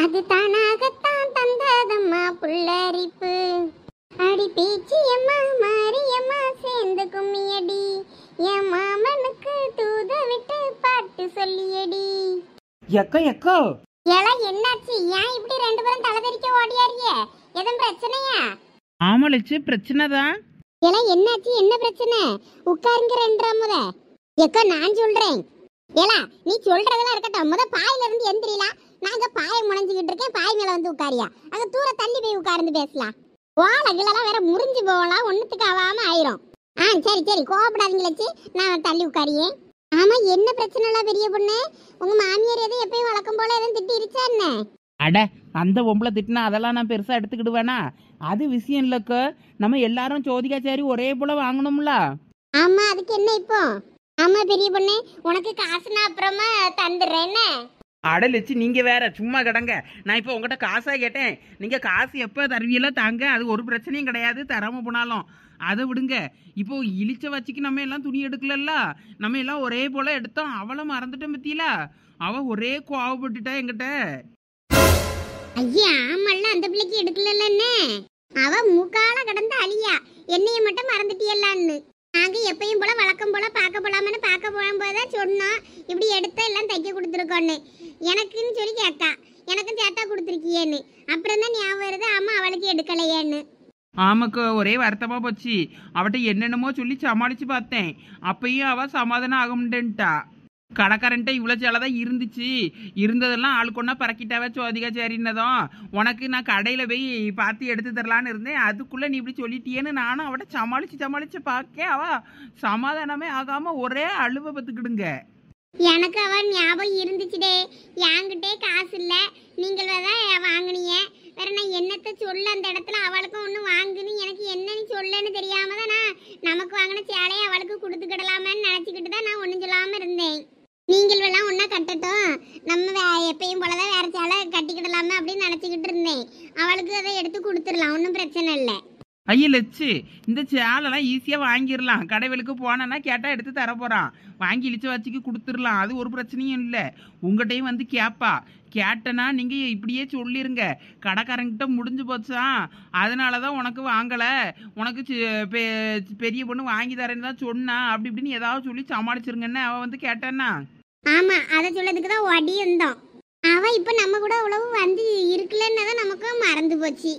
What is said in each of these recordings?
அது தானாகத்தான் தந்ததம்மா புள்ளரிப்பு. அடி பேச்சியம்மா மாரியம்மா சேர்ந்து கும்மியடி, என் மாமனுக்கு தூத விட்டு பாட்டு சொல்லியடி. எக்கோ எக்கோ ஏலா என்னாச்சு? ஏன் இப்படி ரெண்டு பேரும் தலைதறிக்க ஓடியாரியே? எதுவும் பிரச்சனையா? ஆமா லட்சு, பிரச்சனை தான். ஏலா என்னாச்சு? என்ன பிரச்சனை? உட்காருங்க ரெண்டரை முத. எக்கோ நான் சொல்றேன். ஏலா நீ சொல்றதெல்லாம் இருக்கட்டும், முத பாயில இருந்து எந்திரிலாம். நாங்க பாயை முனைஞ்சுக்கிட்டு இருக்கேன், பாய் மேல வந்து உட்காரியா? அங்க தூர தள்ளி போய் உட்கார்ந்து பேசலாம். ஓலகிலாம் வேற முறிஞ்சு போகலாம், ஒண்ணுத்துக்கு ஆகாம ஆயிரும். சரி சரி கோவப்படாதீங்களச்சு, நான் தள்ளி உட்காரியே. ஆமா என்ன பிரச்சனைலாம் பெரிய பொண்ணு? உங்க மாமியார் எதுவும் எப்பயும் வழக்கம் போல எதுவும் திட்டி இருச்சா என்ன? அட அந்த பொம்பளை திட்டினா அதெல்லாம் நான் பெருசா எடுத்துக்கிடுவேனா? அது விஷயம் இல்லக்கோ, நம்ம எல்லாரும் ஜோதிகாச்சாரி ஒரே போல வாங்கணும்ல. ஆமா அதுக்கு என்ன இப்போ? ஆமா பெரிய பொண்ணு, உனக்கு காசுனா அப்புறமா தந்துடுறேன் என்ன? அட லட்சு, நீங்க வேற சும்மா கிடங்க. நான் இப்போ உங்ககிட்ட காசா கேட்டேன், நீங்க காசு எப்போ தருவியெல்லாம் தாங்க, அது ஒரு பிரச்சனையும் கிடையாது, தராம போனாலும். அதை விடுங்க. இப்போ இழிச்ச வச்சுக்கு நம்ம எல்லாம் துணி எடுக்கலல்ல, நம்ம எல்லாம் ஒரே போல எடுத்தோம். அவளை மறந்துட்டோம் பத்தியில, அவ ஒரே கோவப்பட்டுட்டா என்கிட்ட. ஐயா ஆமல்ல, அந்த பிள்ளைக்கு எடுக்கல என்ன? அவ மூக்கால கடந்து அழியா, என்னைய மட்டும் மறந்துட்டியல்லான்னு. நாங்க எப்பயும் போல வழக்கம் போல பார்க்க போலாமன்னு பார்க்க போகும்போதுதான் சொன்னோம் இப்படி எடுத்த எல்லாம் தைக்க கொடுத்துருக்கோன்னு. எனக்குன்னு சொல்லி கேட்டா, எனக்கும் சேத்தா கொடுத்துருக்கியேன்னு. அப்புறம் தான் ஞாபகம் வருது, ஆமா அவளுக்கு எடுக்கலையேன்னு. ஆமாக்கா, ஒரே வருத்தமா போச்சு. அவட்ட என்னென்னமோ சொல்லி சமாளிச்சு பார்த்தேன், அப்பயும் அவ சமாதானம் ஆக முடியன்ட்டா. கடைக்காரன்ட்ட இவ்வளோ சேலைதான் இருந்துச்சு, இருந்ததெல்லாம் ஆளுக்கொன்னா பறக்கிட்டாவே சோதிகா சரின்னதும் உனக்கு நான் கடையில் போய் பார்த்து எடுத்து தரலான்னு இருந்தேன். அதுக்குள்ளே நீ இப்படி சொல்லிட்டியேன்னு நானும் அவட்ட சமாளிச்சு பார்க்க அவ சமாதானமே ஆகாம ஒரே அழுவ பத்துக்கிடுங்க. எனக்கு அவன் ஞாபகம் இருந்துச்சுடே, என்கிட்டே காசு இல்லை, நீங்கள் தான் வாங்கினீங்க. வேற நான் என்னத்தை சொல்ல, அந்த இடத்துல அவளுக்கும் ஒன்று வாங்குன்னு எனக்கு என்னன்னு சொல்லன்னு தெரியாம தான் நான் நமக்கு வாங்கின சேலையை அவளுக்கு கொடுத்துக்கிடலாமன்னு நினச்சிக்கிட்டு தான் நான் ஒன்றும் சொல்லாமல் இருந்தேன். நீங்கள் எல்லாம் ஒன்றா கட்டட்டும், நம்ம எப்பயும் போலதான் வேற சேலை கட்டிக்கிடலாமே அப்படின்னு நினச்சிக்கிட்டு இருந்தேன். அவளுக்கு அதை எடுத்து கொடுத்துடலாம், ஒன்றும் பிரச்சனை இல்லை. ஐயா லட்சு, இந்த சேலெல்லாம் ஈஸியாக வாங்கிடலாம். கடைகளுக்கு போனேன்னா கேட்டால் எடுத்து தர போகிறான், வாங்கி இழிச்ச வச்சுக்கு கொடுத்துடலாம், அது ஒரு பிரச்சனையும் இல்லை. உங்கள்கிட்டையும் வந்து கேட்பா, கேட்டனா நீங்கள் இப்படியே சொல்லிருங்க, கடைக்காரங்கிட்ட முடிஞ்சு போச்சான், அதனால தான் உனக்கு வாங்கலை, உனக்கு பெரிய பொண்ணு வாங்கி தரேன்னு தான் சொன்னா, அப்படி இப்படின்னு ஏதாவது சொல்லி சமாளிச்சிருங்கன்னு அவள் வந்து கேட்டான்னா. ஆமா அதை சொல்லதுக்கு தான் ஓடி இருந்தோம். அவ இப்போ நம்ம கூட அவ்வளவு வந்து இருக்குல்லன்னு தான் நமக்கு மறந்து போச்சு.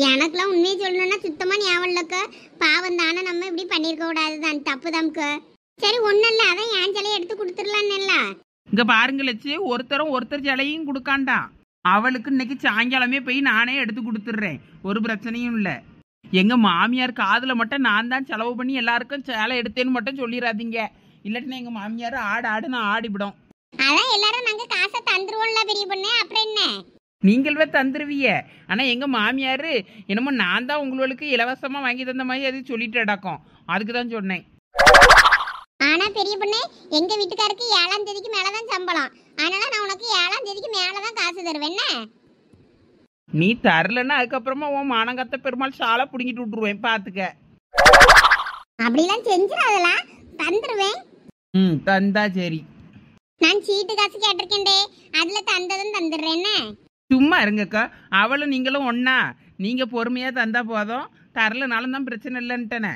எனக்குலாம் உண்மையை சொல்லணும்னா சுத்தமா ஞாபகம் இல்லக்க. பாவம் தானே, நம்ம இப்படி பண்ணிருக்க கூடாது தான், தப்பு தான்க்கு. சரி ஒன்றும் இல்லை, அதான் என் சிலையை எடுத்து கொடுத்துடலான்னு. இங்கே பாருங்க லட்சு, ஒருத்தர் சிலையும் கொடுக்காண்டாம். அவளுக்கு இன்னைக்கு சாயங்காலமே போய் நானே எடுத்து கொடுத்துட்றேன், ஒரு பிரச்சனையும் இல்லை. எங்கள் மாமியார் காதில் மட்டும் நான் தான் செலவு பண்ணி எல்லாருக்கும் சேலை எடுத்தேன்னு மட்டும் சொல்லிடாதீங்க, இல்லாட்டினா எங்கள் மாமியார் ஆடுன்னு ஆடிவிடும். அதான் எல்லாரும் நாங்கள் காசை தந்துருவோம்ல பெரிய பொண்ணு, அப்புறம் என்ன? நீங்களே தந்துருவீங்க, ஆனால் எங்கள் மாமியார் என்னமோ நான் தான் உங்களுக்கு இலவசமாக வாங்கி தந்த மாதிரி அது சொல்லிட்டு அடக்கம், அதுக்கு தான் சொன்னேன். ஆனா பெரிய பொண்ணு, எங்க வீட்டுக்காருக்கு 7ஆம் தேதிக்கு மேலதான் சம்பளம், அதனால நான் உனக்கு 7ஆம் தேதிக்கு மேலதான் காசு தருவேன். நீ தரலன்னா அதுக்கப்புறமா உன் மானங்கத்த பெருமாள் சாலை பிடுங்கிட்டு விட்டுருவேன், பார்த்துக்க. அப்படிலாம் செஞ்சிடாதலாம், தந்துருவேன். தந்தா சரி. நான் சீட்டு காசு கேட்டிருக்கேன்டே, அதுல தந்ததும் தந்துடுறேன். சும்மா இருங்கக்கா, அவளும் நீங்களும் ஒன்னா, நீங்க பொறுமையா தந்தா போதும், தரலனாலும் தான் பிரச்சனை இல்லைன்ட்டனே.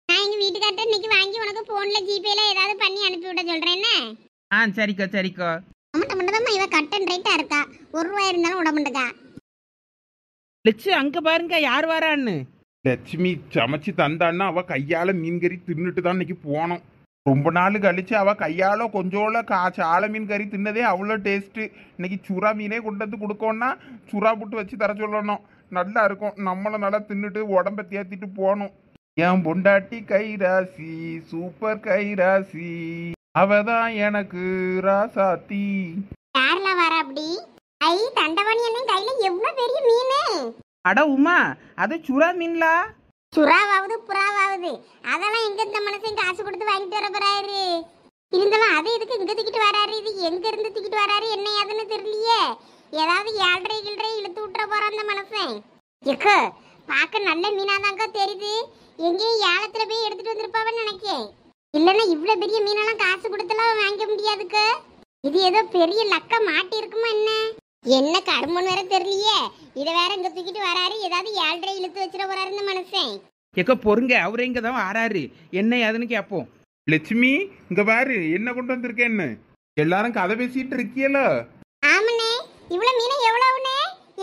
நான் எங்க வீட்டுக்கார்ட்ட இன்னைக்கு வாங்கி உனக்கு போன்ல ஜிபேல ஏதாவது பண்ணி அனுப்பி விட சொல்றேன். சரிக்கா. மட்டும் இவ கட்டன் ரைட்டா இருக்கா, 1 ரூபாய் இருந்தாலும் விட மாட்டேக்கா. லட்சு அங்க பாருங்க யார் வரான்னு. லட்சுமி சமைச்சு தந்தான்னா அவ கையால மீன் கறி தின்னுட்டு தான் இன்னைக்கு போனோம். ரொம்ப நாள் கழிச்சு அவ கையால கொஞ்சோல சால மீன் கறி தின்னதே அவ்வளோ டேஸ்ட்டு. இன்னைக்கு சுறா மீனே கொண்டு வந்து கொடுக்கோன்னா சுறா புட்டு வச்சு தர சொல்லணும், நல்லா இருக்கும். நம்மளும் நல்லா தின்னுட்டு உடம்ப தேத்திட்டு போகணும். என் பொண்டாட்டி கைராசி, சூப்பர் கைராசி, அவதான் எனக்கு ராசாத்தி. யார்ல வர அப்படி? ஐ தண்டவாணி என்ன கையில எவ்வளவு பெரிய மீனு! அட உமா, அது சுறா மீன்லா. சுறாவாவது புறாவாவது அதெல்லாம் எங்க இந்த மனுஷன் காசு கொடுத்து வாங்கிட்டு வர போறாரு? இருந்தாலும் அது இதுக்கு இங்க தூக்கிட்டு வராரு, இது எங்க இருந்து தூக்கிட்டு வராரு என்ன ஏதுன்னு தெரியலையே. ஏதாவது 7.5 இழுத்து விட்டுற போறான் அந்த மனுஷன். எக்கோ பார்க்க நல்ல மீனாதாங்க தெரியுது, எங்கேயும் ஏலத்துல போய் எடுத்துட்டு வந்திருப்பாவன்னு நினைக்கேன். இல்லைன்னா இவ்வளவு பெரிய மீனெல்லாம் காசு கொடுத்தெல்லாம் வாங்க முடியாதுக்கு. இது ஏதோ பெரிய லக்க மாட்டி இருக்குமா என்ன? என்ன கருமன்னு வேற தெரியலையே. இதை வேற இங்க தூக்கிட்டு வராரு. ஏதாவது 7.5 இழுத்து வச்சிட போறாரு இந்த மனுஷன். எக்க பொறுங்க, அவரு இங்க தான் வராரு. என்ன ஏதுன்னு கேட்போம். லட்சுமி இங்க பாரு என்ன கொண்டு வந்திருக்கேன்னு. எல்லாரும் கதை பேசிட்டு இருக்கியல. ஆமனே, இவ்வளவு மீனை எவ்வளவுனே?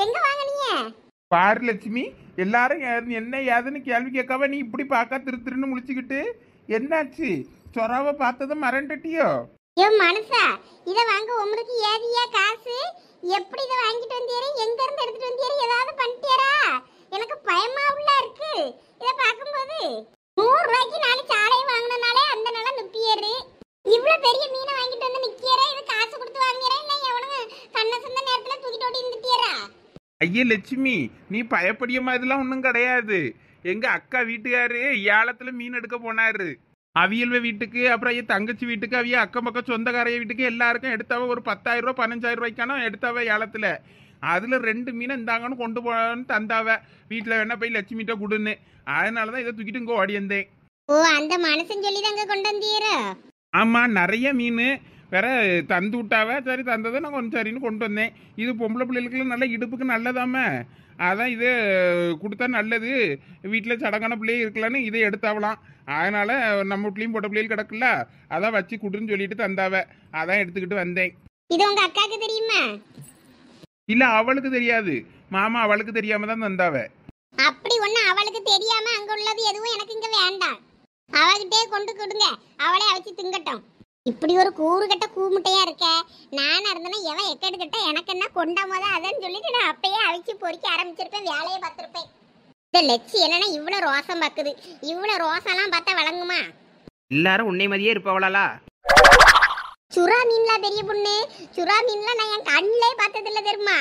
எங்க வாங்குனீங்க? பாரு லட்சுமி, எல்லாரும் என்ன ஏதுன்னு கேள்வி கேட்காம நீ இப்படி பார்க்க திருன்னு முழிச்சுக்கிட்டு என்னாச்சு? சொராவை பார்த்ததும் மறந்துட்டியோ? மனுஷா, இத வாங்க உங்களுக்கு ஏதியா காசு? எப்படி இத வாங்கிட்டு வந்தீரு? எங்க இருந்து எடுத்துட்டு வந்தீரு? ஏதாவது பண்ணிட்டீரா? எனக்கு பயமா உள்ள இருக்கு இத பாக்கும்போது. 100 ரூபாய்க்கு 4 சாலை வாங்குனனாலே அந்த நாள நிப்பியரு. இவ்வளவு பெரிய மீனை வாங்கிட்டு வந்து நிக்கியற. இது காசு கொடுத்து வாங்குறே இல்ல எவனுங்க கண்ண சொந்த நேரத்துல தூக்கிட்டு ஓடி நின்னுட்டியரா? ஐயே லட்சுமி, நீ பயப்படிய மாதிரிலாம் ஒன்றும் கிடையாது. எங்க அக்கா வீட்டுக்காரு ஏலத்துல மீன் எடுக்க போனாரு. அவியல்வ வீட்டுக்கு, அப்புறம் என் தங்கச்சி வீட்டுக்கு, அவிய அக்கம் பக்கம் சொந்தக்காரைய வீட்டுக்கு எல்லாருக்கும் எடுத்தவ ஒரு 10,000 ரூபா 15,000 ரூபாய்க்கான எடுத்தவ ஏலத்துல. அதுல 2 மீனை இந்தாங்கன்னு கொண்டு போன்னு தந்தாவ. வீட்டுல வேணா போய் லட்சுமிட்ட கொடுன்னு. அதனாலதான் இதை தூக்கிட்டு இங்க ஓடி வந்தேன். ஓ, அந்த மனுஷன் சொல்லி தாங்க கொண்டு வந்தீரா? ஆமா, நிறைய மீன் வேற தந்து விட்டாவ. சரி தந்ததை நான் கொஞ்சம் சரின்னு கொண்டு வந்தேன். இது பொம்பளை பிள்ளைகளுக்குலாம் நல்ல இடுப்புக்கு நல்லதாம. அதான் இது கொடுத்தா நல்லது, வீட்டில் சடங்கான பிள்ளையே இருக்கலான்னு இதை எடுத்தாவலாம். அதனால நம்ம வீட்லையும் பொட்ட பிள்ளைகள் கிடக்குல்ல, அதான் வச்சு கொடுன்னு சொல்லிட்டு தந்தாவ. அதான் எடுத்துக்கிட்டு வந்தேன். இது உங்க அக்காக்கு தெரியுமா? இல்ல அவளுக்கு தெரியாது, மாமா அவளுக்கு தெரியாம தான் தந்தாவ. அப்படி ஒண்ணு அவளுக்கு தெரியாம அங்க உள்ளது எதுவும் எனக்கு இங்க வேண்டாம். அவகிட்டே கொண்டு கொடுங்க, அவளே அவிச்சு திங்கட்டும். இப்படி ஒரு கூறு கட்ட கூமுட்டையா இருக்க. நானா இருந்தேன்னா எவன் எக்கெடு கட்ட எனக்கு என்ன கொண்டாமதான் அதன்னு சொல்லிட்டு நான் அப்பயே அவிச்சு பொறிக்க ஆரம்பிச்சிருப்பேன், வேலையை பார்த்திருப்பேன். இந்த லட்சி என்னன்னா இவ்வளவு ரோசம் பாக்குது. இவ்வளவு ரோசம்லாம் பார்த்தா வழங்குமா? எல்லாரும் உன்னை மாதிரியே இருப்பவளா? சுறா மீன்லாம் பெரிய பொண்ணு. சுறா மீன்லாம் நான் என் கண்ணிலே பார்த்தது இல்ல தெரியுமா?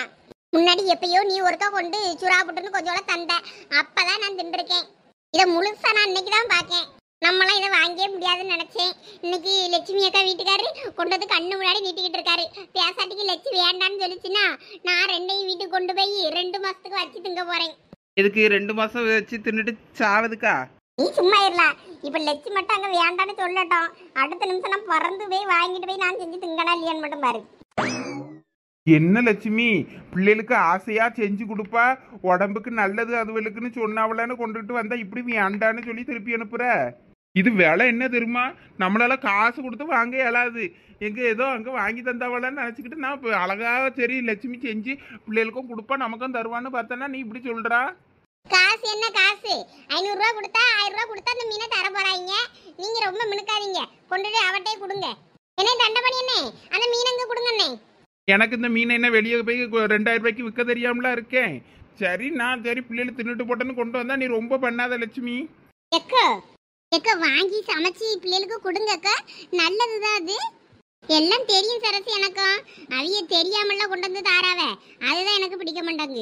முன்னாடி எப்பயோ நீ ஒருக்கா கொண்டு சுறா புட்டுன்னு கொஞ்சம் தந்த, அப்பதான் நான் தின்றுருக்கேன். இதை முழுசா நான் இன்னைக்குதான் பாக்கேன். நம்மளாம் இதை வாங்கவே முடியாதுன்னு நினைச்சேன். இன்னைக்கு லட்சுமி அக்கா வீட்டுக்காரு கொண்டு வந்து கண்ணு முன்னாடி நீட்டிக்கிட்டு இருக்காரு. பேசாட்டிக்கு லட்சு வேண்டான்னு சொல்லிச்சுன்னா நான் 2ஐயும் வீட்டுக்கு கொண்டு போய் 2 மாசத்துக்கு வச்சு திங்க போறேன். எதுக்கு 2 மாசம் வச்சு தின்னுட்டு சாவதுக்கா? நீ சும்மா இருலாம். இப்ப லட்சு மட்டும் அங்க வேண்டான்னு சொல்லட்டும். அடுத்த நிமிஷம் நான் பறந்து போய் வாங்கிட்டு போய் நான் செஞ்சு திங்கனா இல்லையான்னு மட்டும் பாரு. என்ன லட்சுமி, பிள்ளைகளுக்கு ஆசையா செஞ்சு கொடுப்பா, உடம்புக்கு நல்லது அதுவளுக்குன்னு சொன்னாவலன்னு கொண்டுட்டு வந்தா இப்படி வேண்டான்னு சொல்லி திருப்பி அனுப்புற. இது விலை என்ன தெரியுமா? நம்மளால காசு கொடுத்து வாங்க இயலாது. எங்க ஏதோ அங்க வாங்கி தந்தாவலன்னு நினைச்சுக்கிட்டு நான் இப்போ அழகா சரி லட்சுமி செஞ்சு பிள்ளைகளுக்கும் கொடுப்பா நமக்கும் தருவான்னு பார்த்தனா நீ இப்படி சொல்றா. காசு என்ன காசு? 500 ரூபா கொடுத்தா 1000 ரூபா கொடுத்தா அந்த மீனை தர போறாங்க. நீங்க ரொம்ப மினுக்காதீங்க, கொண்டுட்டு அவட்டே கொடுங்க. என்ன தண்டை பண்ணி என்ன அந்த மீனங்க கொடுங்கண்ணே. எனக்கு இந்த மீனை என்ன வெளியே போய் 2000 ரூபாய்க்கு விற்க தெரியாமலா இருக்கேன். சரி நான் சரி பிள்ளைகள் தின்னுட்டு போட்டேன்னு கொண்டு வந்தா நீ ரொம்ப பண்ணாத லட்சுமி. எக்கா எக்கா வாங்கி சமைச்சு பிள்ளைகளுக்கு கொடுங்கக்கா, நல்லதுதான் அது. எல்லாம் தெரியும் சரசு எனக்கும். அவிய தெரியாமலாம் கொண்டு வந்து தாராவ, அதுதான் எனக்கு பிடிக்க மாட்டாங்க.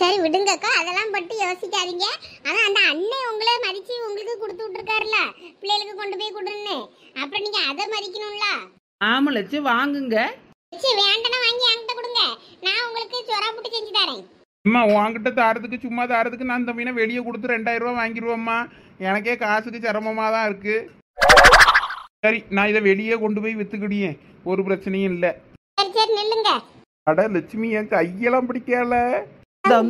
சரி விடுங்கக்கா, அதெல்லாம் பட்டு யோசிக்காதீங்க. அதான் அந்த அண்ணன் உங்களை மதிச்சு உங்களுக்கு கொடுத்து விட்டுருக்காருல பிள்ளைகளுக்கு கொண்டு போய் கொடுன்னு, அப்புறம் நீங்க அதை மதிக்கணும்ல. ஆமா லட்சு வாங்குங்க. வேண்டனா வாங்கி என்கிட்ட கொடுங்க, நான் உங்களுக்கு சொரா புட்டு செஞ்சு தரேன். அம்மா உன்கிட்ட தாரதுக்கு சும்மா தாரதுக்கு நான் இந்த மீனை வெளியே கொடுத்து 2000 ரூபா வாங்கிடுவோம்மா. எனக்கே காசுக்கு சிரமமா தான் இருக்கு. சரி நான் இதை வெளியே கொண்டு போய் வித்துக்கிடியே, ஒரு பிரச்சனையும் இல்லை. சரி சரி நில்லுங்க. அட லட்சுமி என் கையெல்லாம் பிடிக்கல. 2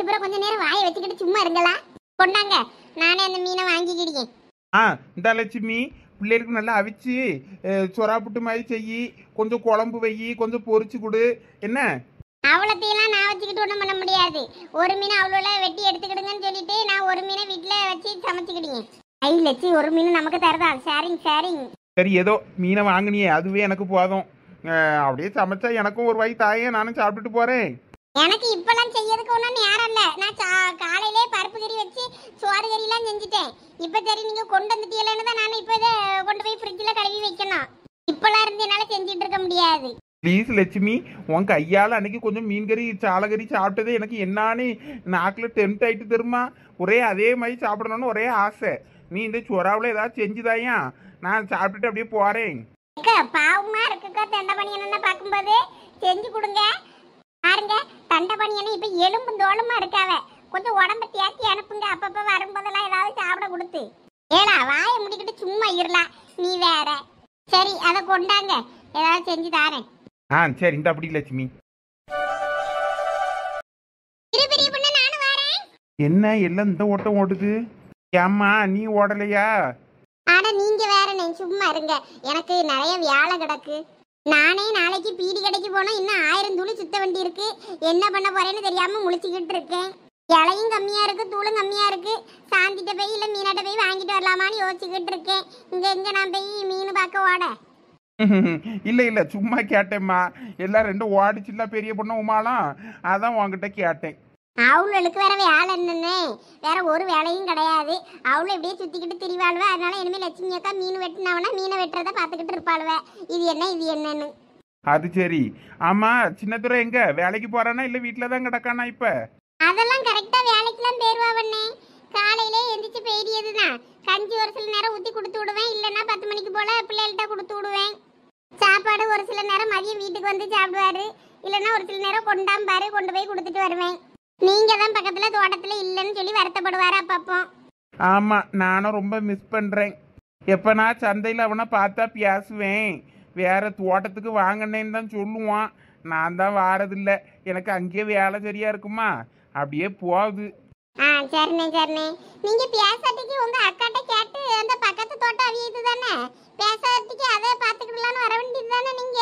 பேரும் கொஞ்ச நேரம் வாயை வச்சுக்கிட்டு சும்மா இருங்களா? கொண்டாங்க, நானே அந்த மீனை வாங்கிக்கிடுவேன். இந்த லட்சுமி பிள்ளைகளுக்கு நல்லா அவிச்சு சொரா புட்டு மாதிரி செய்யி, கொஞ்சம் குழம்பு வை, கொஞ்சம் பொரிச்சு கொடு. என்ன அவ்வளோத்தையெல்லாம் நான் வச்சுக்கிட்டு ஒன்றும் பண்ண முடியாது. ஒரு மீனை அவ்வளோ வெட்டி எடுத்துக்கிடுங்கன்னு சொல்லிட்டு நான் ஒரு மீனை வீட்டில் வச்சு சமைச்சுக்கிடுங்க. ஐ லட்சி, ஒரு மீன் நமக்கு தரதா? Sharing sharing. சரி ஏதோ மீனை வாங்கினியே அதுவே எனக்கு போதும். அப்படியே சமைச்சா எனக்கும் ஒரு வாய் தாயே, நானும் சாப்பிட்டுட்டு போறேன். எனக்கு இப்பெல்லாம் செய்யறதுக்கு ஒன்றும் நேரம் இல்லை. நான் காலையிலே பருப்பு கறி வச்சு சோறு கறியெல்லாம் செஞ்சுட்டேன். இப்போ சரி நீங்கள் கொண்டு வந்துட்டீங்களேன்னு தான் நான் இப்போ இதை கொண்டு போய் ஃப்ரிட்ஜில் கழுவி வைக்கணும். இப்பெல்லாம் இருந்து என்னால் செஞ்சுட்டு இருக்க முடியாது. ப்ளீஸ் லட்சுமி, உன் கையால் அன்னைக்கு கொஞ்சம் மீன் கறி சாலகறி சாப்பிட்டதே எனக்கு என்னான்னு நாக்கில் டெம்ட் ஆகிட்டு தெரியுமா? ஒரே அதே மாதிரி சாப்பிடணும்னு ஒரே ஆசை. நீ இந்த சொராவில் ஏதாவது செஞ்சுதாயா, நான் சாப்பிட்டுட்டு அப்படியே போகிறேன். பாவமா இருக்குக்கா தண்டை பணியன்னு பார்க்கும்போது. செஞ்சு கொடுங்க. பாருங்க, தண்டை பணியன்னு இப்போ எலும்பு தோளுமா இருக்காவ. கொஞ்சம் உடம்ப தேத்தி அனுப்புங்க, அப்பப்போ வரும்போதெல்லாம் ஏதாவது சாப்பிட கொடுத்து. ஏலா வாயை முடிக்கிட்டு சும்மா இருலாம் நீ வேற. சரி அதை கொண்டாங்க, ஏதாவது செஞ்சு தாரேன். சரி இந்த அப்படி லட்சுமி. இரு பெரிய பொண்ணு, நானும் வரேன். என்ன எல்லாம் இந்த ஓட்டம் ஓடுது? ஏம்மா நீ ஓடலையா? ஆனா நீங்க வேறனே, சும்மா இருங்க. எனக்கு நிறைய வேலை கிடக்கு. நானே நாளைக்கு பீடி கடைக்கு போனா இன்னும் 1000 தூளி சுத்த வேண்டி இருக்கு. என்ன பண்ண போறேன்னு தெரியாம முழிச்சுக்கிட்டு இருக்கேன். இலையும் கம்மியா இருக்கு, தூளும் கம்மியா இருக்கு. சாந்திட்ட போய் இல்ல மீனாட்ட போய் வாங்கிட்டு வரலாமான்னு யோசிச்சுக்கிட்டு இருக்கேன். எங்க நான் போய் மீன் பார்க்க ஓட. இல்ல இல்ல சும்மா கேட்டேம்மா. எல்லாம் ரெண்டும் ஓடிச்சுல பெரிய பொண்ணு உமாலாம், அதான் உங்ககிட்ட கேட்டேன். அவளுக்கு வேற வேலை என்னன்னு, வேற ஒரு வேலையும் கிடையாது. அவளும் இப்படியே சுத்திக்கிட்டு திரிவாளுவ. அதனால இனிமேல் லட்சுமி அக்கா மீன் வெட்டினவனா மீனை வெட்டுறத பாத்துக்கிட்டு இருப்பாளுவ. இது என்ன இது என்னன்னு. அது சரி. ஆமா சின்னதுரை எங்க வேலைக்கு போறானா இல்ல வீட்டுல தான் கிடக்கானா இப்ப? அதெல்லாம் கரெக்டா வேலைக்கெல்லாம் பேருவாவண்ணே. காலையிலே எந்திரிச்சு பெய்யதுதான். கஞ்சி ஒரு சில நேரம் ஊத்தி கொடுத்து விடுவேன். இல்லைன்னா 10 மணிக்கு போல பிள்ளைகள்கிட்ட கொடுத்து விடுவேன். சாப்பாடு ஒரு சில நேரம் மதியம் வீட்டுக்கு வந்து சாப்பிடுவாரு. இல்லைன்னா ஒரு சில நேரம் கொண்டாம்பாரு, கொண்டு போய் கொடுத்துட்டு வருவேன். நீங்க தான் பக்கத்துல தோட்டத்துல இல்லைன்னு சொல்லி வருத்தப்படுவாரு அப்பப்போ. ஆமா நானும் ரொம்ப மிஸ் பண்றேன். எப்ப நான் சந்தையில் அவனை பார்த்தா பேசுவேன். வேற தோட்டத்துக்கு வாங்கினேன்னு தான் சொல்லுவான். நான் தான் வாரதில்லை. எனக்கு அங்கேயே வேலை சரியா இருக்குமா, அப்படியே போகுது. சரிண்ணே சரிண்ணே. நீங்க பேசாட்டிக்கு உங்க அக்காட்ட கேட்டு அந்த பக்கத்து தோட்டம் அவியது தானே, பேசாட்டிக்கு அதை பார்த்துக்கிடலான்னு வர வேண்டியது தானே. நீங்க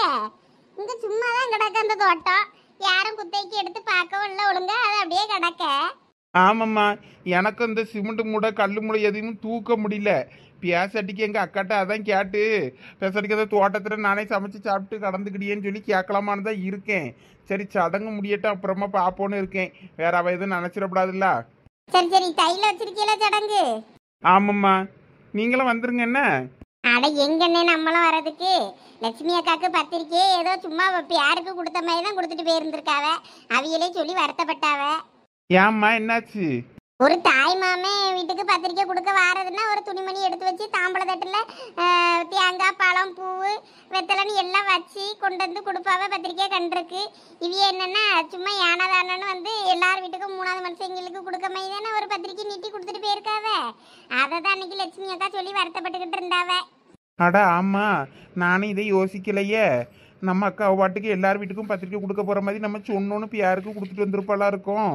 இங்க சும்மா தான் கிடக்க அந்த தோட்டம். யாரும் குத்தைக்கு எடுத்து பார்க்கவும் இல்லை ஒழுங்கா, அது அப்படியே கிடக்க. ஆமாம்மா, எனக்கு இந்த சிமெண்ட் மூடை கல் மூடை எதையும் தூக்க முடியல. பேசாட்டிக்கு எங்கள் அக்காட்ட அதான் கேட்டு பேசாட்டிக்கு அந்த தோட்டத்தில் நானே சமைச்சு சாப்பிட்டு கடந்துக்கிடியேன்னு சொல்லி கேட்கலாமான்னு தான் இருக்கேன். சரி சடங்கு முடியட்டும் அப்புறமா பார்ப்போன்னு இருக்கேன். வேற அவ எதுவும் நினச்சிடக்கூடாதுல்ல. சரி சரி, தையில வச்சிருக்கீல சடங்கு? ஆமாம்மா, நீங்களும் வந்துருங்க. என்ன அட எங்கண்ணே நம்மளும் வரதுக்கு. லட்சுமி அக்காக்கு பத்திரிக்கை ஏதோ சும்மா யாருக்கு கொடுத்த மாதிரி தான் கொடுத்துட்டு போயிருந்திருக்காவ. அவியலே சொல்லி வருத்தப்பட்டாவ. ஏம்மா என்னாச்சு? ஒரு தாய் மாமே வீட்டுக்கு பத்திரிக்கை கொடுக்க வாரதுன்னா ஒரு துணிமணி எடுத்து வச்சு தாம்பள தட்டுல தேங்காய் பழம் பூவு வெத்தலைன்னு எல்லாம் வச்சு கொண்டு வந்து கொடுப்பாவ. பத்திரிக்கை கண்டிருக்கு. இவிய என்னன்னா சும்மா யானதானன்னு வந்து எல்லார் வீட்டுக்கும் 3வது மனுஷங்களுக்கு கொடுக்க மாதிரி தானே ஒரு பத்திரிக்கை நீட்டி கொடுத்துட்டு போயிருக்காவ. அதை தான் அன்னைக்கு லட்சுமி அக்கா சொல்லி வருத்தப்பட்டுக்கிட்டு இருந்தாவ. அட ஆமா, நானும் இதை யோசிக்கலையே. நம்ம அக்கா பாட்டுக்கு எல்லார் வீட்டுக்கும் பத்திரிக்கை கொடுக்க போற மாதிரி நம்ம சொன்னோன்னு இப்போ யாருக்கும் கொடுத்துட்டு வந்திருப்பாளா இருக்கும்.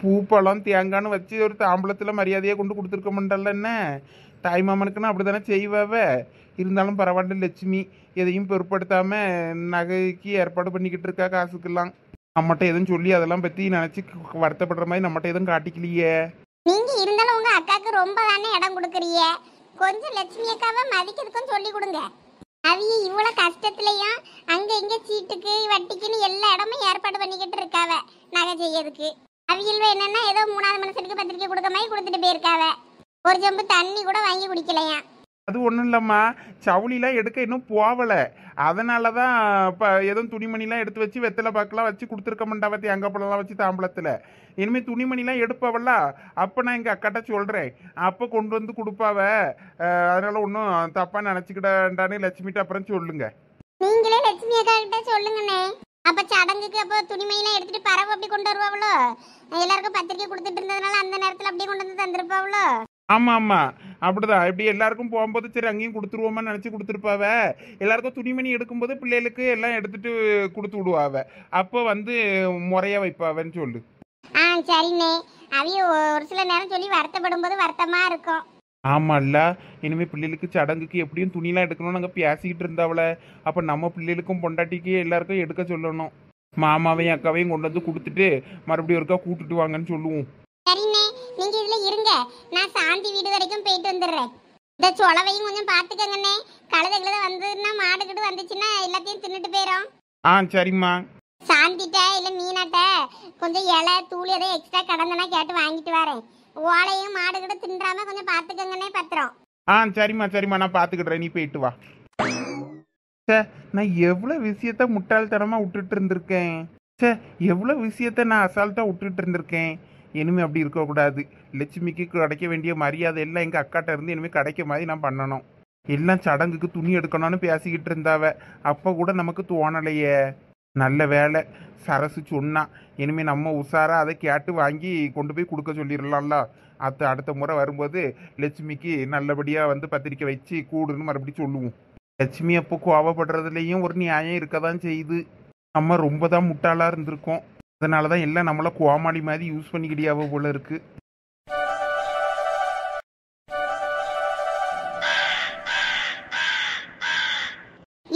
பூ பழம் தேங்கான்னு வச்சு ஒரு தாம்பளத்தில் மரியாதையாக கொண்டு கொடுத்துருக்க மாட்டல்ல. என்ன தாய்மாமனுக்குன்னா அப்படி தானே செய்வாவ. இருந்தாலும் பரவாயில்ல, லட்சுமி எதையும் பொருட்படுத்தாம நகைக்கு ஏற்பாடு பண்ணிக்கிட்டு இருக்கா. காசுக்கெல்லாம் நம்மகிட்ட எதுவும் சொல்லி அதெல்லாம் பற்றி நினச்சி வருத்தப்படுற மாதிரி நம்மகிட்ட எதுவும் காட்டிக்கலையே. நீங்க இருந்தாலும் உங்க அக்காக்கு ரொம்ப தானே இடம் கொடுக்குறீங்க. கொஞ்சம் லட்சுமி அக்காவை மதிக்கிறதுக்கும் சொல்லி கொடுங்க. அவிய இவ்வளவு கஷ்டத்துலயும் அங்க இங்க சீட்டுக்கு வட்டிக்குன்னு எல்லா இடமும் ஏற்பாடு பண்ணிக்கிட்டு இருக்காவ நகை செய்யறதுக்கு. அவியல் என்னன்னா ஏதோ 3வது மனுஷனுக்கு பத்திரிக்கை கொடுக்க மாதிரி கொடுத்துட்டு போயிருக்காவ. ஒரு ஜம்பு தண்ணி கூட வாங்கி குடிக்கலையா. அது ஒன்றும் இல்லைம்மா, சவுளிலாம் எடுக்க இன்னும் போகலை. அதனால தான் இப்போ எதுவும் துணிமணிலாம் எடுத்து வச்சு வெத்தலை பாக்கெலாம் வச்சு கொடுத்துருக்க மாட்டாவ. தேங்காய் பழம்லாம் வச்சு தாம்பளத்தில். இனிமேல் துணிமணிலாம் எடுப்பாவல்ல, அப்போ நான் எங்கள் அக்காட்ட சொல்கிறேன். அப்போ கொண்டு வந்து கொடுப்பாவ. அதனால ஒன்றும் தப்பாக நினச்சிக்கிட்டான்னு லட்சுமிட்ட அப்புறம் சொல்லுங்க. நீங்களே லட்சுமி அக்கா கிட்ட சொல்லுங்கண்ணே. அப்ப சடங்குக்கு அப்போ துணிமணிலாம் எடுத்துட்டு பறவை அப்படி கொண்டு வருவாவளோ. எல்லாருக்கும் பத்திரிக்கை கொடுத்துட்டு இருந்ததுனால அந்த நேரத்தில் அப்படியே கொண்டு வந்து தந்துருப்பாவளோ. ஆமாம் ஆமாம், அப்படிதான். இப்படி எல்லாருக்கும் போகும்போது சரி அங்கேயும் கொடுத்துருவோமான்னு நினச்சி கொடுத்துருப்பாவ. எல்லாருக்கும் துணிமணி எடுக்கும்போது பிள்ளைகளுக்கு எல்லாம் எடுத்துட்டு கொடுத்து விடுவாவ. அப்போ வந்து முறையாக வைப்பாவன்னு சொல்லு. சரிண்ணே. அவைய ஒரு சில நேரம் சொல்லி வருத்தப்படும் போது வருத்தமா இருக்கும். ஆமாம்ல, இனிமேல் பிள்ளைகளுக்கு சடங்குக்கு எப்படியும் துணிலாம் எடுக்கணும்னு நாங்கள் பேசிக்கிட்டு இருந்தாவல. அப்போ நம்ம பிள்ளைகளுக்கும் பொண்டாட்டிக்கு எல்லாருக்கும் எடுக்க சொல்லணும். மாமாவையும் அக்காவையும் கொண்டு வந்து கொடுத்துட்டு மறுபடியும் ஒருக்கா கூட்டுட்டு வாங்கன்னு சொல்லுவோம். சரிண்ணே, நீங்க இதுல இருங்க. நான் சாந்தி வீடு வரைக்கும் போயிட்டு வந்துடுறேன். இந்த சொலவையும் கொஞ்சம் பாத்துக்கங்கண்ணே. கழுத வந்ததுன்னா மாடுகிட்டு வந்துச்சுன்னா எல்லாத்தையும் தின்னுட்டு போயிடும். சரிம்மா. சாந்திட்ட இல்ல மீனாட்ட கொஞ்சம் இலை தூள் எதை எக்ஸ்ட்ரா கடந்தனா கேட்டு வாங்கிட்டு வரேன். ஓலையும் மாடுகிட்ட தின்றாம கொஞ்சம் பாத்துக்கங்கண்ணே பத்திரம். சரிம்மா சரிம்மா, நான் பார்த்துக்கிடுறேன். நீ போயிட்டு வா. நான் எவ்வளோ விஷயத்த முட்டாள்தனமாக விட்டுட்டு இருந்திருக்கேன். எவ்வளோ விஷயத்த நான் அசால்ட்டாக விட்டுட்டு இருந்திருக்கேன். இனிமேல் அப்படி இருக்கக்கூடாது. லட்சுமிக்கு கிடைக்க வேண்டிய மரியாதை எல்லாம் எங்கள் அக்காட்ட இருந்து இனிமேல் கிடைக்க மாதிரி நான் பண்ணணும். எல்லாம் சடங்குக்கு துணி எடுக்கணும்னு பேசிக்கிட்டு இருந்தாவ. அப்போ கூட நமக்கு தோணலையே. நல்ல வேலை சரசு சொன்னா. இனிமேல் நம்ம உஷாராக அதை கேட்டு வாங்கி கொண்டு போய் கொடுக்க சொல்லிடலாம்ல. அடுத்த முறை வரும்போது லட்சுமிக்கு நல்லபடியாக வந்து பத்திரிக்கை வச்சு கூடுன்னு மறுபடியும் சொல்லுவோம். லட்சுமி அப்போ கோவப்படுறதுலேயும் ஒரு நியாயம் இருக்க தான் செய்யுது. நம்ம ரொம்ப தான் முட்டாளாக இருந்திருக்கோம். அதனால தான் எல்லாம் நம்மளை கோமாளி மாதிரி யூஸ் பண்ணிக்கிட்டியாவோ போல இருக்கு.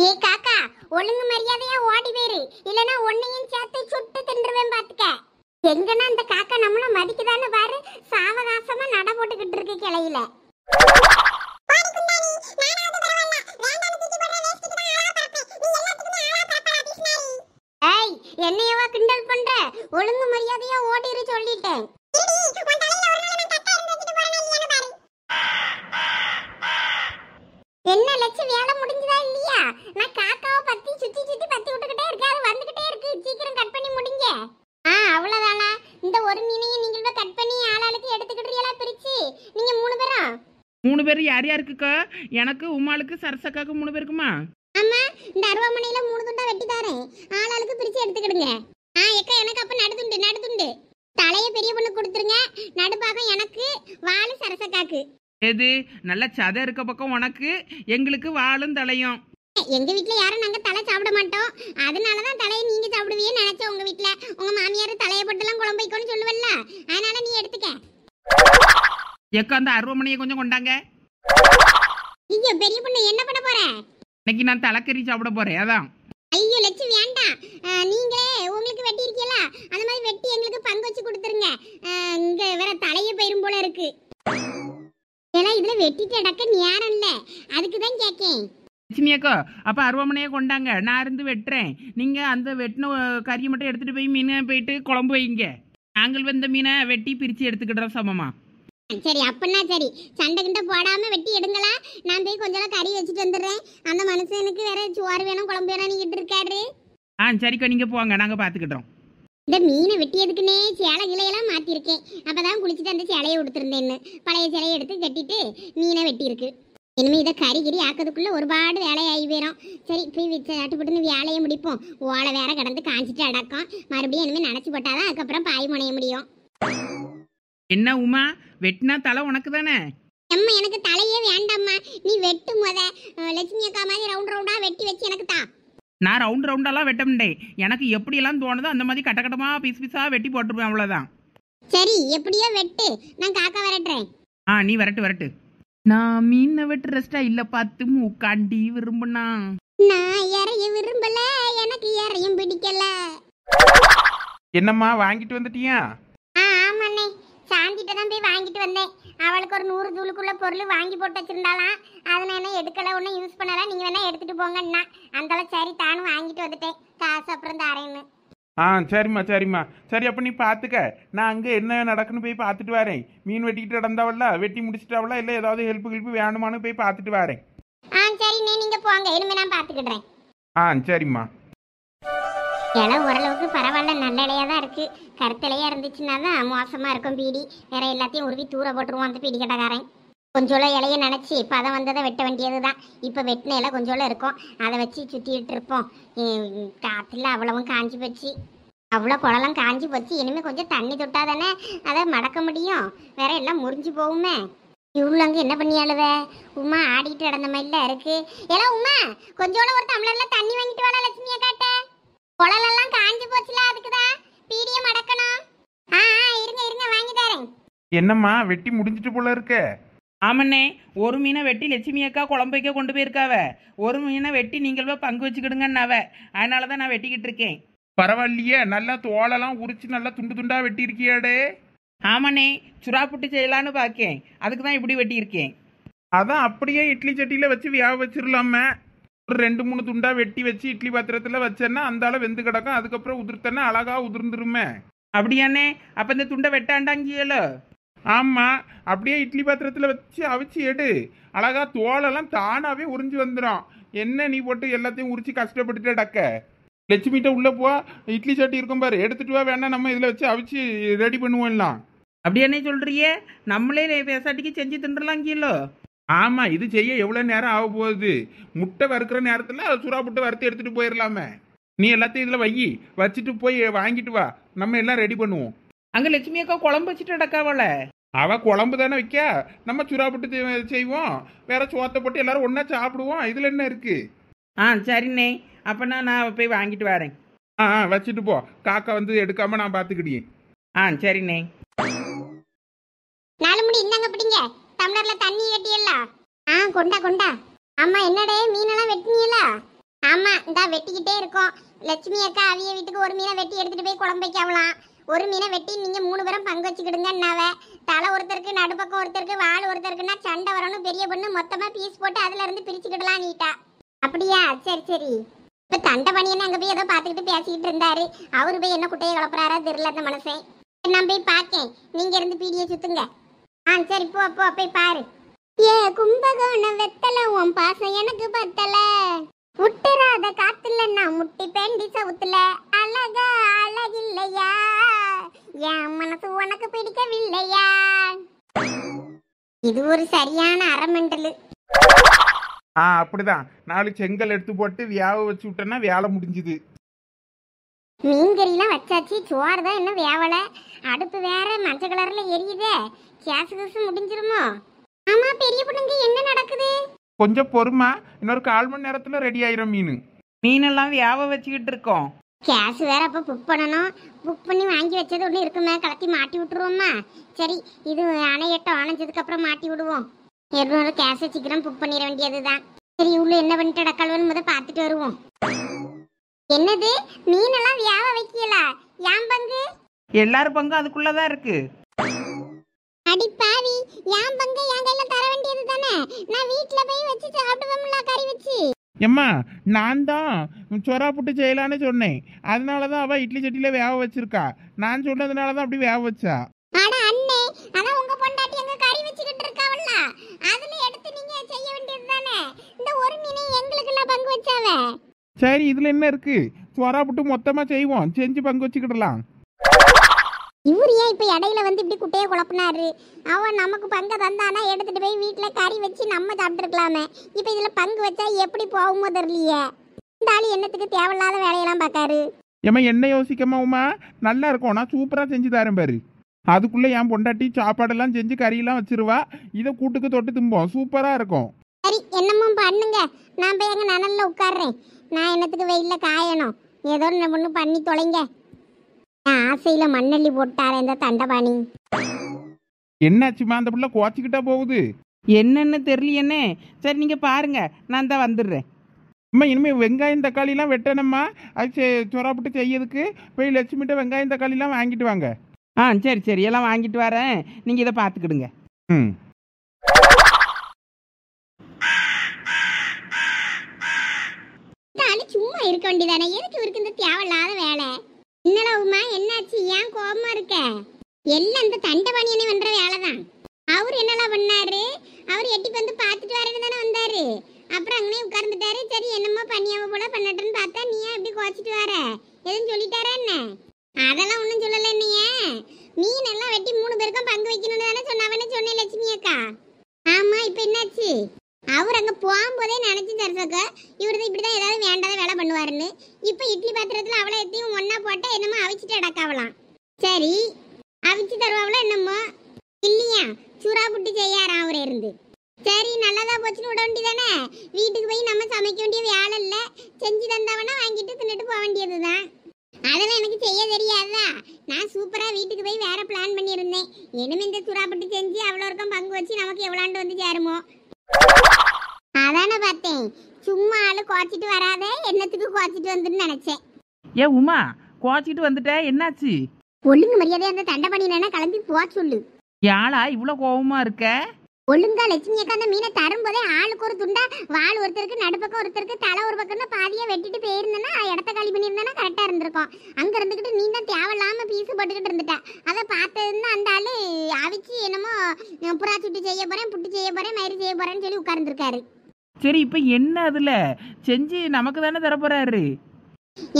ஏ காக்கா, ஒழுங்கு மரியாதையா ஓடி போயிரு, இல்லனா உன்னையும் சேர்த்து சுட்டு தின்றுவேன் பாத்துக்க. எங்கன்னா அந்த காக்கா நம்மள மதிக்குதான்னு பாரு, சாவகாசமா நட போட்டுக்கிட்டு இருக்கு கிளையில. ஏய், என்னையவா கிண்டல் பண்ற? ஒழுங்கு மரியாதையா ஓடிரு சொல்லிட்டேன். என்ன லட்சு, வேலை முடிஞ்சதா இல்லையா? நான் காக்காவை பத்தி சுத்தி சுத்தி பத்தி விட்டுக்கிட்டே இருக்கேன், அது வந்துகிட்டே இருக்கு. சீக்கிரம் கட் பண்ணி முடிங்க. அவ்வளவுதானா? இந்த ஒரு மீனையும் நீங்க கட் பண்ணி ஆளாளுக்கு எடுத்துக்கிட்டீங்களா பிரிச்சு? நீங்க 3 பேரும்? 3 பேர் யார் யாருக்குக்கா? எனக்கு, உமாளுக்கு, சரசக்காக்கு 3 பேருக்குமா? ஆமா, இந்த அருவாமனையில 3 துண்டா வெட்டி தரேன், ஆளாளுக்கு பிரிச்சு எடுத்துக்கிடுங்க. ஏக்கா, எனக்கு அப்ப நடுதுண்டு தலைய பெரிய பொண்ணு கொடுத்துருங்க, நடுபாகம் எனக்கு, வாலு சரசக்காக்கு. எது நல்ல சதை இருக்க பக்கம் உனக்கு, எங்களுக்கு வாழும் தலையும். எங்க வீட்ல யாரும் நாங்க தலை சாப்பிட மாட்டோம், அதனாலதான் தலையை நீங்க சாப்பிடுவீன்னு நினைச்சோம். உங்க வீட்ல உங்க மாமியார் தலையை போட்டுலாம் குழம்பு வைக்கணும்னு சொல்லுவல்ல, அதனால நீ எடுத்துக்க. எக்கா, அந்த அருவமனையை கொஞ்சம் கொண்டாங்க. ஐயோ பெரிய பொண்ணு, என்ன பண்ண போற? இன்னைக்கு நான் தலைக்கறி சாப்பிட போறேன், அதான். ஐயோ லட்சு வேண்டாம், நீங்களே உங்களுக்கு வெட்டி இருக்கீங்களா அந்த மாதிரி வெட்டி எங்களுக்கு பங்கு வச்சு கொடுத்துருங்க. இங்க வேற தலையே போயிரும் போல இருக்கு. ஏன்னா இதுல வெட்டிட்டு அடக்க நேரம் இல்ல, அதுக்குதான் கேக்கேன். லட்சுமி அக்கா, அப்ப அருவமனையை கொண்டாங்க, நான் இருந்து வெட்டுறேன். நீங்க அந்த வெட்டின கறியை மட்டும் எடுத்துட்டு போய் மீனை போயிட்டு குழம்பு வைங்க. நாங்கள் வந்த மீனை வெட்டி பிரிச்சு எடுத்துக்கிடுறோம் சமமா. சரி, அப்படின்னா சரி, சண்டை கிட்ட போடாம வெட்டி எடுங்களா. நான் போய் கொஞ்சம் கறி வச்சுட்டு வந்துடுறேன். அந்த மனுஷனுக்கு வேற சோறு வேணும் குழம்பு வேணும் நீங்கிட்டு இருக்காரு. சரிக்கா, நீங்க போங்க, நாங்க பாத்துக்கிட்டோம். இந்த மீனை வெட்டியதுக்குன்னே சேலை கிளையெல்லாம் மாத்திருக்கேன். அப்பதான் குளிச்சுட்டு அந்த சேலையை கொடுத்துருந்தேன்னு பழைய சேலையை எடுத்து கட்டிட்டு மீனை வெட்டி இருக்கு. இனிமே இதை கறி கறி ஆக்கிறதுக்குள்ள ஒருபாடு வேலையாகி போயிடும். சரி, போய் அட்டுப்பட்டுன்னு வேலையை முடிப்போம். ஓலை வேற கடந்து காஞ்சிட்டு அடக்கம், மறுபடியும் இனிமே நினைச்சு போட்டாதான் அதுக்கப்புறம் பாய் முனைய முடியும். என்ன உமா, வெட்டினா தலை உனக்கு தானே? அம்மா, எனக்கு தலையே வேண்டாம்மா, நீ வெட்டு முத. லட்சுமி அக்கா மாதிரி ரவுண்ட் ரவுண்டா வெட்டி வச்சு எனக்கு தா. நான் ரவுண்ட் ரவுண்டாலாம் வெட்ட முடியே, எனக்கு எப்படியெல்லாம் தோணுதோ அந்த மாதிரி கட்டமா பீஸ் பீஸா வெட்டி போட்டுருவேன், அவ்வளவுதான். சரி, எப்படியோ வெட்டு, நான் காக்கா வரட்டுறேன். நீ வரட்டு. நான் மீனை வெட்டுற ஸ்டைல பார்த்து மூக்காண்டி விரும்புனா. நான் இறைய விரும்பல, எனக்கு இறையும் பிடிக்கல. என்னம்மா வாங்கிட்டு வந்துட்டியா? ஆமாண்ணே, சாந்திட்ட தான் போய் வாங்கிட்டு வந்தேன். அவளுக்கு ஒரு 100 தூளுக்குள்ள பொருள் வாங்கி போட்டு வச்சிருந்தாலாம். அதை நான் எடுக்கல, ஒன்றும் யூஸ் பண்ணல. நீங்க வேணா எடுத்துட்டு போங்கன்னா அந்தால சரி தானும் வாங்கிட்டு வந்துட்டேன். காசு அப்புறம் தாரேன்னு. சரிம்மா. சரி, அப்போ நீ பார்த்துக்க. நான் அங்கே என்ன நடக்குன்னு போய் பார்த்துட்டு வரேன். மீன் வெட்டிக்கிட்டு நடந்தாவல்ல, வெட்டி முடிச்சிட்டாவல, இல்லை ஏதாவது ஹெல்ப் வேணுமான்னு போய் பார்த்துட்டு வரேன். சரிண்ணே, நீங்க போங்க, இனிமே நான் பார்த்துக்கிடுறேன். சரிம்மா. இலை ஓரளவுக்கு பரவாயில்ல, நல்ல இலையா தான் இருக்கு. கருத்தலையா இருந்துச்சுன்னா தான் மோசமா இருக்கும் பீடி. வேற எல்லாத்தையும் உருவி தூர போட்டுருவோம் அந்த பீடி கடைக்காரன். கொஞ்சோல இலைய நினைச்சு பதம் வந்ததை வெட்ட வேண்டியது தான். இப்போ வெட்டின இலை கொஞ்சோல இருக்கும், அதை வச்சு சுற்றிட்டு இருப்போம். காற்றுல அவ்வளவும் காஞ்சி போச்சு, அவ்வளோ குளம் காஞ்சி போச்சு. இனிமேல் கொஞ்சம் தண்ணி தொட்டா தானே அதை மடக்க முடியும், வேற எல்லாம் முறிஞ்சு போகுமே. இவ்வளோ அங்கே என்ன பண்ணியாளுவ? உமா ஆடிட்டு நடந்த மாதிரில இருக்கு. எல்லாம் உமா, கொஞ்சோல ஒரு டம்ளர்ல தண்ணி வாங்கிட்டு வாடா லட்சுமியா காட்ட. குளலெல்லாம் காஞ்சி போச்சுல, அதுக்குதான் பீடிய மடக்கணும். இருங்க வாங்கி தரேன். என்னம்மா வெட்டி முடிஞ்சிட்டு போல இருக்க? ஆமண்ணே, ஒரு மீனை வெட்டி லட்சுமி அக்கா குழம்பு வைக்க கொண்டு போயிருக்காவ. ஒரு மீனை வெட்டி நீங்களே பங்கு வச்சுக்கிடுங்கன்னாவ. அதனால தான் நான் வெட்டிக்கிட்டு இருக்கேன். பரவாயில்லையே, நல்லா தோலெல்லாம் உரிச்சு நல்லா துண்டு துண்டா வெட்டி இருக்கியாடே. ஆமாண்ணே, சுறா புட்டு செய்யலான்னு பார்க்கேன், அதுக்கு தான் இப்படி வெட்டியிருக்கேன். அதான் அப்படியே இட்லி சட்டியில் வச்சு வேக வச்சிடலாமே. ஒரு 2-3 துண்டா வெட்டி வச்சு இட்லி பாத்திரத்தில் வச்சேன்னா அந்த அளவு வெந்து கிடக்கும். அதுக்கப்புறம் உதிர்த்தேன்னா அழகா உதிர்ந்துருமே. அப்படியாண்ணே, அப்போ இந்த துண்டை வெட்டாண்டாங்கியலோ? ஆமாம், அப்படியே இட்லி பாத்திரத்தில் வச்சு அவிச்சு எடு. அழகா தோலெல்லாம் தானாகவே உறிஞ்சி வந்துடும். என்ன நீ போட்டு எல்லாத்தையும் உரிச்சு கஷ்டப்பட்டுட்டே டக்க. லட்சுமிகிட்ட உள்ளே போ, இட்லி சட்டி இருக்கும் பாரு, எடுத்துட்டு வா. வேணா நம்ம இதில் வச்சு அவிச்சு ரெடி பண்ணுவோம் எல்லாம். அப்படியாண்ணே சொல்றியே, நம்மளே பேசாட்டிக்கு செஞ்சு தின்றலாங்கியலோ? ஆமாம், இது செய்ய எவ்வளோ நேரம் ஆக போகுது? முட்டை வறுக்கிற நேரத்தில் சுறா புட்டை வறுத்து எடுத்துகிட்டு போயிடலாமே. நீ எல்லாத்தையும் இதில் வச்சுட்டு போய் வாங்கிட்டு வா, நம்ம எல்லாம் ரெடி பண்ணுவோம். அங்கே லட்சுமி அக்கா குழம்பு வச்சுட்டு அடக்காவல. அவ குழம்பு தானே வைக்க, நம்ம சுறா புட்டு செய்வோம், வேற சோத்தை போட்டு எல்லாரும் ஒண்ணா சாப்பிடுவோம். இதுல என்ன இருக்கு? சரிண்ணே, அப்போனா நான் போய் வாங்கிட்டு வரேன். வச்சுட்டு போ, காக்கா வந்து எடுக்காம நான் பாத்துக்கிட்டேன். சரிண்ணே. 4 முடி இந்தாங்க பிடிங்க. டம்ளர்ல தண்ணி கட்டியல்ல. கொண்டா கொண்டா. ஆமா என்னடே மீனெல்லாம் வெட்டினீங்களா? ஆமா இந்தா வெட்டிக்கிட்டே இருக்கோம். லட்சுமி அக்கா அவிய வீட்டுக்கு ஒரு மீனை வெட்டி எடுத்துட்டு போய் குழம்பு வைக்கலாம். ஒரு மீனை வெட்டி நீங்க 3 பேரும் பங்கு வச்சுக்கிடுங்கன்னாவ. தலை ஒருத்தருக்கு, நடுப்பக்கம் ஒருத்தருக்கு, வால் ஒருத்தருக்குன்னா சண்டை வரணும். பெரிய பொண்ணு மொத்தமா பீஸ் போட்டு அதுல இருந்து பிரிச்சுக்கிடலாம் நீட்டா. அப்படியா? சரி சரி. இப்ப தண்டை பண்ணியன்னு அங்க போய் ஏதோ பாத்துக்கிட்டு பேசிக்கிட்டு இருந்தாரு. அவரு போய் என்ன குட்டையை குழப்பறாரா தெரியல அந்த மனுஷன். நான் போய் பாக்கேன், நீங்க இருந்து பீடியை சுத்துங்க. சரி போ போ போய் பாரு. ஏ கும்பகோண வெத்தல உன் பாசம் எனக்கு பத்தல, விட்டுறாத காத்துல நான் முட்டி பெண்டி சவுத்துல, அழகா அழகில்லையா என் மனசு உனக்கு பிடிக்கவில்லையா. இது ஒரு சரியான அரமெண்டலு. அப்படிதான் 4 செங்கல் எடுத்து போட்டு வேக வச்சு விட்டேன்னா வேலை முடிஞ்சுது. மீன் கறியெல்லாம் வச்சாச்சு, சோறு தான் இன்னும் வேவல. அடுப்பு வேற மஞ்சள் கலர்ல எரியுதே, கேசு கேசு முடிஞ்சிருமோ? ஆமா பெரிய பொண்ணுங்க என்ன நடக்குது? கொஞ்சம் பொறுமா, இன்னொரு 1/4 மணி நேரத்துல ரெடி ஆயிரும் மீன். மீனெல்லாம் வியாப வச்சுக்கிட்டு இருக்கோம். கேஸ் வேற அப்ப புக் பண்ணணும். புக் பண்ணி வாங்கி வச்சது ஒன்று இருக்குமே, கலத்தி மாட்டி விட்டுருவோமா? சரி இது அணையட்டும், அணைஞ்சதுக்கு அப்புறம் மாட்டி விடுவோம். எவ்வளோ கேஸை சீக்கிரம் புக் பண்ணிட வேண்டியதுதான். சரி உள்ள என்ன பண்ணிட்டு டக்கல்வன் முத பார்த்துட்டு வருவோம். என்னது மீனெல்லாம் வியாப வைக்கல? யாம் பங்கு? எல்லாரும் பங்கும் அதுக்குள்ளதான் இருக்கு. அடி பாவி, யாம் பங்கு என் கையில தர வேண்டியது தானே. நான் வீட்டுல போய் வச்சு சாப்பிடுவோம்ல கறி வச்சு. எம்மா நான் தான் சொரா புட்டு செய்யலான்னு சொன்னேன், அதனாலதான் அவ இட்லி சட்டியில வேக வச்சிருக்கா. நான் சொன்னதுனாலதான் அப்படி வேக வச்சா. அட அண்ணே, ஆனா உங்க பொண்டாட்டி அங்க கறி வச்சுக்கிட்டு இருக்காவல்ல, அதுல எடுத்து நீங்க செய்ய வேண்டியது தானே. இந்த ஒரு மீனை எங்களுக்கு எல்லாம் பங்கு வச்சாவ. சரி இதுல என்ன இருக்கு, சொரா புட்டு மொத்தமா செய்வோம், செஞ்சு பங்கு வச்சுக்கிடலாம். இவர் ஏன் இப்ப இடையில வந்து இப்படி குட்டையை குழப்பினாரு? அவன் நமக்கு பங்கு தந்தானா எடுத்துட்டு போய் வீட்டுல கறி வச்சு நம்ம சாப்பிட்டு இருக்கலாமே. இப்ப இதுல பங்கு வச்சா எப்படி போகுமோ தெரியலையே. இந்த ஆளு என்னத்துக்கு தேவையில்லாத வேலையெல்லாம் பார்க்காரு. ஏமா என்ன யோசிக்கமா உமா, நல்லா இருக்கும், நான் சூப்பரா செஞ்சு தரேன் பாரு. அதுக்குள்ள என் பொண்டாட்டி சாப்பாடெல்லாம் செஞ்சு கறியெல்லாம் வச்சிருவா, இதை கூட்டுக்கு தொட்டு தும்போம், சூப்பரா இருக்கும். சரி என்னமோ பண்ணுங்க, நான் போய் அங்க நனல்ல உட்கார்றேன். நான் என்னத்துக்கு வெயில்ல காயணும், ஏதோ ஒன்று பண்ணி தொலைங்க. ஆசையில மண்ணள்ளி போட்டார இந்த தண்டபாணி. என்னாச்சுமா, அந்த புள்ள குவாச்சிக்கிட்டா போகுது? என்னன்னு தெரியலையேண்ணே. சரி நீங்க பாருங்க, நான் தான் வந்துடுறேன். அம்மா இனிமே வெங்காயம் தக்காளிலாம் வெட்டணும்மா, அது சொராப்பட்டு செய்யறதுக்கு போய் லட்சுமிட்ட வெங்காயம் தக்காளிலாம் வாங்கிட்டு வாங்க. சரி சரி எல்லாம் வாங்கிட்டு வரேன், நீங்க இதை பார்த்துக்கிடுங்க. சும்மா இருக்க வேண்டியதானே, எதுக்கு இவருக்கு இந்த தேவையில்லாத வேலை? என்னடா உமா என்னாச்சு, ஏன் கோபமா இருக்க? எல்லாம் இந்த தண்டபாணியனை பண்ற வேலைதான். அவர் என்னெல்லாம் பண்ணாரு? அவர் எட்டி வந்து பார்த்துட்டு வரேன்னு தானே வந்தாரு. அப்புறம் அங்கனே உட்கார்ந்துட்டாரு. சரி என்னமோ பண்ணியாவ போல பண்ணட்டுன்னு பார்த்தா நீ ஏன் இப்படி குறைச்சிட்டு வர? எதுவும் சொல்லிட்டாரா என்ன? அதெல்லாம் ஒன்றும் சொல்லலை. நீயே மீன் எல்லாம் வெட்டி 3 பேருக்கும் பங்கு வைக்கணும்னு தானே சொன்னாவன்னு சொன்னேன் லட்சுமி அக்கா. ஆமா இப்போ என்னாச்சு? அவர் அங்கே போகும்போதே நினச்சி தரசக்க இவர் தான் இப்படி தான் ஏதாவது வேண்டாத வேலை பண்ணுவாருன்னு. இப்போ இட்லி பாத்திரத்தில் அவளை எத்தையும் ஒன்றா போட்டால் என்னமோ அவிச்சிட்டு அடக்காவலாம். சரி அவிச்சு தருவாங்களோ என்னமோ? இல்லையா சுறா புட்டு செய்யாராம் அவர் இருந்து. சரி நல்லதா போச்சுன்னு விட வேண்டியதானே. வீட்டுக்கு போய் நம்ம சமைக்க வேண்டிய வேலை இல்லை, செஞ்சு தந்தவனா வாங்கிட்டு தின்னுட்டு போக வேண்டியது தான். அதெல்லாம் எனக்கு செய்ய தெரியாதா? நான் சூப்பராக வீட்டுக்கு போய் வேற பிளான் பண்ணியிருந்தேன். இனிமே இந்த சுறா புட்டு செஞ்சு அவ்வளோ இருக்கும் பங்கு வச்சு நமக்கு எவ்வளோண்டு வந்து சேருமோ அதானே பார்த்தேன். சும்மா ஆளு குறைச்சிட்டு வராத, என்னத்துக்கு குறைச்சிட்டு வந்துன்னு நினைச்சேன். ஏ உமா, குவாச்சிட்டு வந்துட்ட, என்னாச்சு? ஒழுங்கு மரியாதை அந்த தண்டபாணியனா கிளம்பி போ சொல்லு. யாழா இவ்வளோ கோபமா இருக்க? ஒழுங்கா லட்சுமி அக்கா அந்த மீனை தரும்போதே ஆளுக்கு ஒரு துண்டா, வால் ஒருத்தருக்கு, நடுப்பக்கம் ஒருத்தருக்கு, தலை ஒரு பக்கம்னா பாதியா வெட்டிட்டு போயிருந்தேன்னா இடத்த காலி பண்ணியிருந்தேன்னா கரெக்டா இருந்திருக்கும். அங்க இருந்துக்கிட்டு நீ தான் தேவையில்லாம பீஸு போட்டுக்கிட்டு இருந்துட்ட. அதை பார்த்ததுன்னா அந்த ஆளு அவிச்சு என்னமோ புறா சுட்டு செய்ய போறேன், புட்டு செய்ய போறேன், மயிறு செய்ய போறேன்னு சொல்லி உட்கார்ந்துருக்காரு. சரி இப்போ என்ன அதுல செஞ்சு நமக்கு தானே தரப்போறாரு?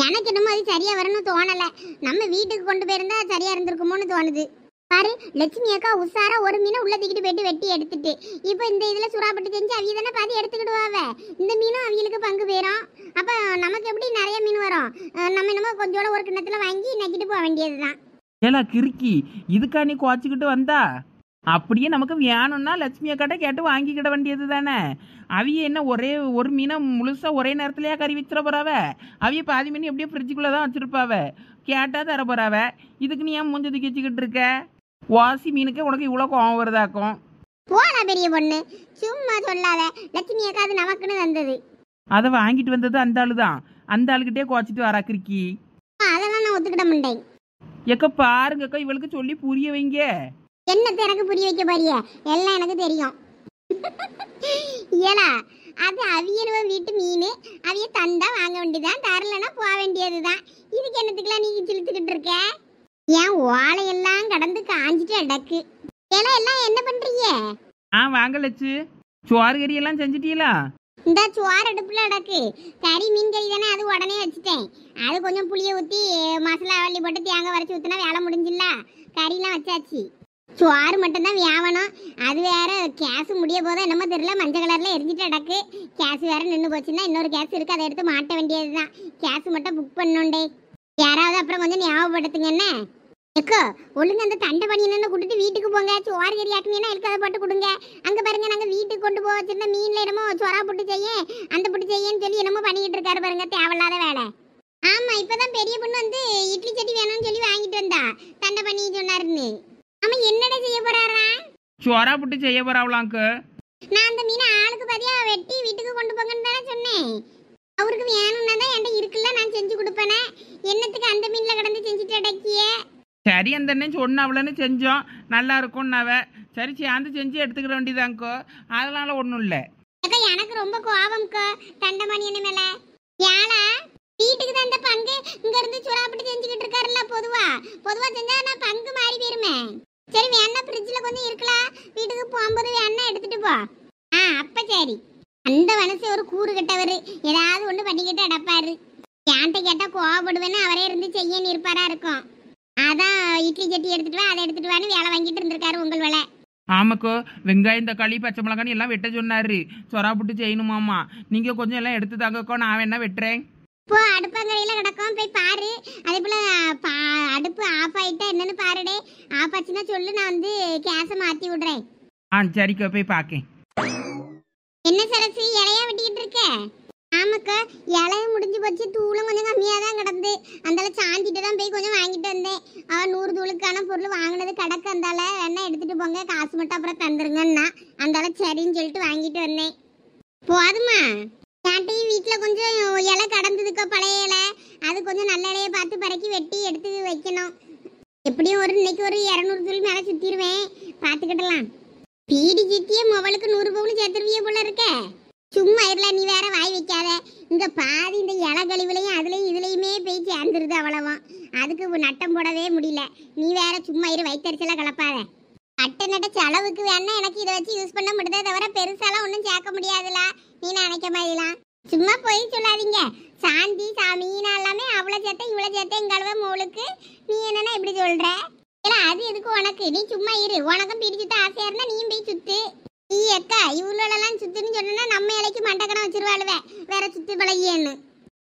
எனக்கு என்னமோ அது சரியா வரணும்னு தோணல. நம்ம வீட்டுக்கு கொண்டு போயிருந்தா சரியா இருந்திருக்குமோன்னு தோணுது. பாரு லட்சுமி அக்கா உஷாரா ஒரு மீனை உள்ள தூக்கிட்டு போயிட்டு வெட்டி எடுத்துட்டு இப்போ இந்த இதுல சுறாப்பட்டு செஞ்சு அவிய தானே பாதி எடுத்துக்கிடுவாவ. இந்த மீனும் அவியலுக்கு பங்கு போயிடும். அப்ப நமக்கு எப்படி நிறைய மீன் வரும்? நம்ம என்னமோ கொஞ்சோட ஒரு கிண்ணத்துல வாங்கி நக்கிட்டு போக வேண்டியதுதான். ஏலா கிறுக்கி, இதுக்கா நீ குவாச்சிக்கிட்டு வந்தா? அப்படியே நமக்கு வேணும்னா லட்சுமி அக்காட்ட கேட்டு வாங்கிக்கிட வேண்டியது தானே. அவிய என்ன ஒரே ஒரு மீனை முழுசாக ஒரே நேரத்துலையா கறி வச்சிட போறாவ? அவிய பாதி மீன் எப்படியே ஃப்ரிட்ஜுக்குள்ளே தான் வச்சிருப்பாவ. கேட்டால் தர போறாவ. இதுக்கு நீ ஏன் மூஞ்ச தூக்கி வச்சுக்கிட்டு இருக்க? வாசி மீனுக்கு உனக்கு இவ்வளோ கோவம் வருதாக்கும். போடா பெரிய பொண்ணு, சும்மா சொல்லாத. லட்சுமி அக்கா அது நமக்குன்னு தந்தது. அதை வாங்கிட்டு வந்தது அந்த ஆளு தான். அந்த ஆளுக்கிட்டே குறைச்சிட்டு வரா கிறுக்கி. அதெல்லாம் நான் ஒத்துக்கிட மாட்டேன். எக்க பாருங்கக்கா, இவளுக்கு சொல்லி புரிய வைங்க. என்னத்தை எனக்கு புரிய வைக்க பாரிய? எல்லாம் எனக்கு தெரியும். ஏலா, அது அவியலுவ வீட்டு மீன். அவிய தந்தா வாங்க வேண்டியதான், தரலன்னா போக வேண்டியதுதான். இதுக்கு என்னத்துக்குலாம் நீ சிலுத்துக்கிட்டு இருக்க? ஏன் ஓலையெல்லாம் கடந்து காஞ்சிட்டு அடக்கு. ஏலா, எல்லாம் என்ன பண்றீங்க? வாங்க லட்சு. சோறு கறி எல்லாம் செஞ்சிட்டீங்களா? இந்த சோறு அடுப்புல அடக்கு. கறி மீன் கறி தானே, அது உடனே வச்சுட்டேன். அது கொஞ்சம் புளியை ஊற்றி மசாலா வள்ளி போட்டு தேங்காய் வரைச்சி ஊற்றினா வேலை முடிஞ்சில்ல. கறிலாம் வச்சாச்சு. சோறு மட்டும்தான் வேவணும். அது வேற கேஸ் முடிய போதும் என்னமோ தெரியல, மஞ்சள் கலரில் எரிஞ்சிட்டு அடக்கு. கேஸ் வேற நின்று போச்சுன்னா இன்னொரு கேஸ் இருக்குது, அதை எடுத்து மாட்ட வேண்டியது தான். கேஸ் மட்டும் புக் பண்ணோண்டே. யாராவது அப்புறம் கொஞ்சம் ஞாபகப்படுத்துங்க. என்ன எக்கோ, ஒழுங்கு அந்த தண்டை பண்ணின்னு கூட்டிட்டு வீட்டுக்கு போங்க. சோறு கறி ஆக்குனீங்கன்னா எனக்கு அதை போட்டு கொடுங்க. அங்கே பாருங்க, நாங்கள் வீட்டுக்கு கொண்டு போக வச்சிருந்த மீனில் என்னமோ சொரா புட்டு செய்ய, அந்த புட்டு செய்யன்னு சொல்லி என்னமோ பண்ணிக்கிட்டு இருக்காரு பாருங்க, தேவையில்லாத வேலை. ஆமாம், இப்போதான் பெரிய பொண்ணு வந்து இட்லி சட்டி வேணும்னு சொல்லி வாங்கிட்டு வந்தா, தண்டை பண்ணி சொன்னாருன்னு. ஆமாம், என்னடா செய்ய போறாரா? சோறா புட்டு செய்ய போறாவளாக்கு. நான் அந்த மீனை ஆளுக்கு பதியாக வெட்டி வீட்டுக்கு கொண்டு போங்கன்னு தானே சொன்னேன். அவருக்கு வேணும்னா தான் என்கிட்ட இருக்குல்ல, நான் செஞ்சு கொடுப்பேனே. என்னத்துக்கு அந்த மீனில் கிடந்து செஞ்சுட்டு அடக்கிய? சரி, அந்த அண்ணன் சொன்ன அவ்வளோன்னு செஞ்சோம், நல்லா இருக்கும்னாவ. சரி, சேர்ந்து செஞ்சு எடுத்துக்கிற வேண்டியதாங்கோ. அதனால ஒன்றும் இல்லை. அக்கா, எனக்கு ரொம்ப கோபம்க்கா தண்டமணி என்ன மேல. ஏலா, வீட்டுக்கு தந்த பங்கு இங்க இருந்து சுறாப்பட்டு செஞ்சுக்கிட்டு இருக்காருல்ல. பொதுவா செஞ்சா நான் பங்கு மாறி போயிருமே. சரி, வேணா ஃப்ரிட்ஜில் கொஞ்சம் இருக்கலாம், வீட்டுக்கு போகும்போது வேணா எடுத்துட்டு போ. அப்ப சரி. அந்த மனசு ஒரு கூறு கட்டவர், ஏதாவது ஒன்று பண்ணிக்கிட்டு அடப்பாரு. என்கிட்ட கேட்டால் கோவப்படுவேன்னு அவரே இருந்து செய்யன்னு இருப்பாரா இருக்கும். அதான் இட்லி சட்டி எடுத்துட்டு வா, அதை எடுத்துட்டு வான்னு வேலை வாங்கிட்டு இருந்திருக்காரு உங்கள் வேலை. ஆமாக்கோ, வெங்காயம் தக்காளி பச்சை மிளகான்னு எல்லாம் வெட்ட சொன்னாரு. சொரா புட்டு செய்யணுமாமா. நீங்கள் கொஞ்சம் எல்லாம் எடுத்து தாங்கக்கோ, நான் வேணா வெட்டுறேன். இப்போ அடுப்பங்கரையில் கிடக்கும், போய் பாரு. அதே போல் அடுப்பு ஆஃப் ஆகிட்டா என்னன்னு பாருடே. ஆஃப் ஆச்சுன்னா சொல்லு, நான் வந்து கேஸை மாற்றி விடுறேன். சரிக்கா, போய் பார்க்கேன். என்ன சரசு, இலையா வெட்டிக்கிட்டு இருக்க? ஆமாக்கா, இலையும் முடிஞ்சு போச்சு, தூளும் கொஞ்சம் கம்மியாக தான் கிடந்து. அந்தால சாந்திட்டு தான் போய் கொஞ்சம் வாங்கிட்டு வந்தேன். அவன் 100 தூளுக்கான பொருள் வாங்கினது கிடக்கு, அந்தால வேணா எடுத்துட்டு போங்க, காசு மட்டும் அப்புறம் தந்துருங்கன்னா. அந்தால சரின்னு சொல்லிட்டு வாங்கிட்டு வந்தேன். போதுமா? சாட்டையும் வீட்டில் கொஞ்சம் இலை கடந்ததுக்கோ, பழைய இலை. அது கொஞ்சம் நல்ல இலையை பார்த்து பறக்கி வெட்டி எடுத்து வைக்கணும். எப்படியும் இன்னைக்கு ஒரு 200 தூள் மேலே சுற்றிடுவேன், பார்த்துக்கிடலாம். பீடி சித்தியே மொபைலுக்கு 100 பவுன் சேர்த்துருவிய போல இருக்க. சும்மா இருல, நீ வேற வாய் வைக்காத. இந்த பாதி இந்த இலை கழிவுலையும் அதுலையும் இதுலையுமே போய் சேர்ந்துருது அவ்வளவாம். அதுக்கு நட்டம் போடவே முடியல. நீ வேற சும்மா இரு, வயிற்றுச்செல்லாம் கலப்பாத. நட்ட செலவுக்கு வேணா எனக்கு இதை வச்சு யூஸ் பண்ண முடியாதே தவிர பெருசாலாம் ஒன்றும் சேர்க்க முடியாதுல. நீ நினைக்க மாதிரிலாம் சும்மா போய் சொல்லாதீங்க. சாந்தி மீனா எல்லாமே அவ்வளோ சேர்த்தேன் இவ்வளோ சேர்த்தேன் எங்களவே மோளுக்கு. நீ என்னன்னா இப்படி சொல்ற? இல்லை, அது எதுக்கு உனக்கு? நீ சும்மா இரு. உனக்கும் பிடிச்சிட்டு ஆசையா இருந்தா நீயும் போய் சுத்து. நீ எக்கா இவ்வளோலாம் சுத்துன்னு சொன்னா நம்ம இலைக்கு மண்டக்கணம் வச்சிருவாளுவே, வேற சுத்து பழகியன்னு.